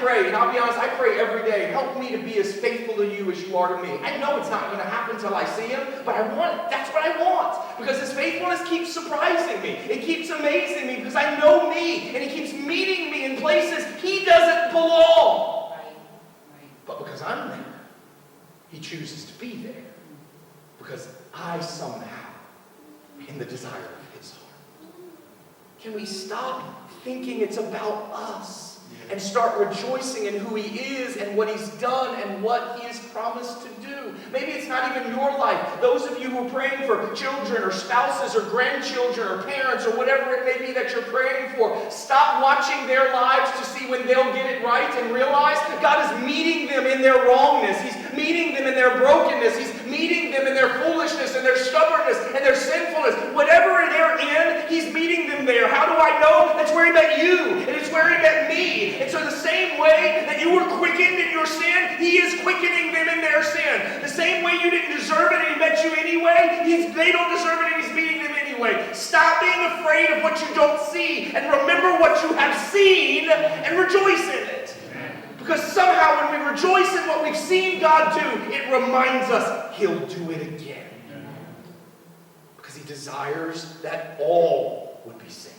pray, and I'll be honest, I pray every day, help me to be as faithful to you as you are to me. I know it's not going to happen until I see him, but I want it. That's what I want. Because his faithfulness keeps surprising me. It keeps amazing me because I know me, and he keeps meeting me in places he doesn't belong. Right. But because I'm there, he chooses to be there. Because I somehow am the desire of his heart. Can we stop thinking it's about us and start rejoicing in who he is and what he's done and what he has promised to do? Maybe it's not even your life. Those of you who are praying for children or spouses or grandchildren or parents or whatever it may be that you're praying for, stop watching their lives to see when they'll get it right and realize that God is meeting them in their wrongness. He's meeting them in their brokenness. He's meeting them in their foolishness and their stubbornness and their sinfulness. Whatever they're in, he's meeting them there. How do I know? That's where he met you, and it's where he met me. And so the same way that you were quickened in your sin, he is quickening them in their sin. The same way you didn't deserve it and he met you anyway, they don't deserve it and he's meeting them anyway. Stop being afraid of what you don't see and remember what you have seen and rejoice in it. Because somehow when we rejoice in what we've seen God do, it reminds us he'll do it again. Because he desires that all would be saved.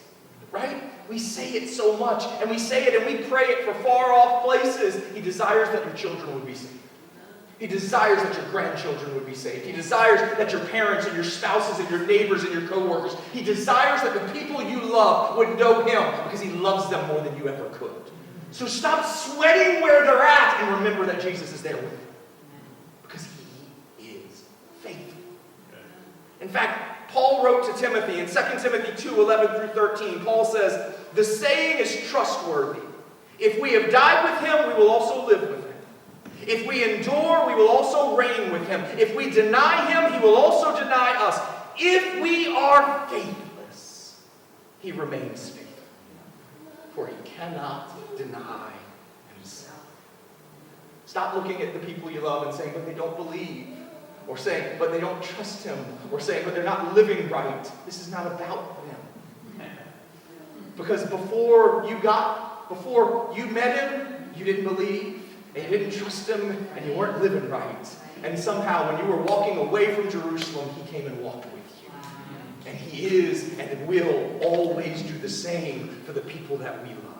Right? We say it so much, and we say it and we pray it for far off places. He desires that your children would be saved. He desires that your grandchildren would be saved. He desires that your parents and your spouses and your neighbors and your co-workers. He desires that the people you love would know him because he loves them more than you ever could. So stop sweating where they're at and remember that Jesus is there with you. Because he is faithful. In fact, Paul wrote to Timothy in 2 Timothy 2:11 through 13. Paul says, the saying is trustworthy. If we have died with him, we will also live with him. If we endure, we will also reign with him. If we deny him, he will also deny us. If we are faithless, he remains faithful. For he cannot deny himself. Stop looking at the people you love and saying, but they don't believe. Or saying, but they don't trust him. Or saying, but they're not living right. This is not about them. Because before you met him, you didn't believe. And you didn't trust him, and you weren't living right. And somehow, when you were walking away from Jerusalem, he came and walked with you. And he is and will always do the same for the people that we love.